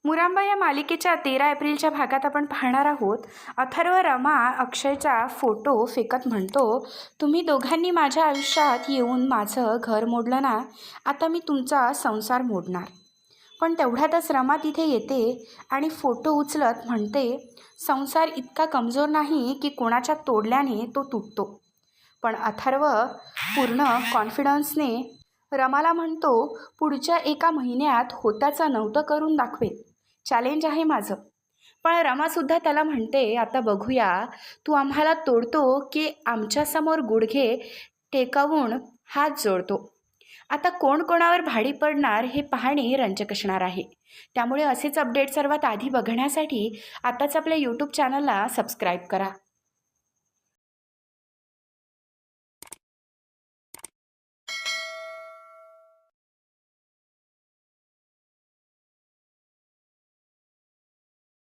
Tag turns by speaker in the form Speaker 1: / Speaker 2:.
Speaker 1: मुरांबा या मालिकेच्या 13 एप्रिलच्या भागात आपण पाहणार आहोत. अथर्व रमा अक्षयचा फोटो फेकत म्हणतो, तुम्ही दोघांनी माझ्या आयुष्यात येऊन माझं घर मोडलं ना, आता मी तुमचा संसार मोडणार. पण तेवढ्यातच रमा तिथे येते आणि फोटो उचलत म्हणते, संसार इतका कमजोर नाही की कोणाच्या तोडल्याने तो तुटतो. पण अथर्व पूर्ण कॉन्फिडन्सने रमाला म्हणतो, पुढच्या 1 महिन्यात होताचा नव्हतं करून दाखवेल. चॅलेंज आहे माझं. पण रमासुद्धा त्याला म्हणते, आता बघूया तू आम्हाला तोडतो की आमच्यासमोर गुडघे टेकवून हात जोडतो. आता कोण कोणावर भाडी पडणार हे पाहणे रंजक असणार आहे. त्यामुळे असेच अपडेट सर्वात आधी बघण्यासाठी आताच आपल्या यूट्यूब चॅनलला सबस्क्राईब करा.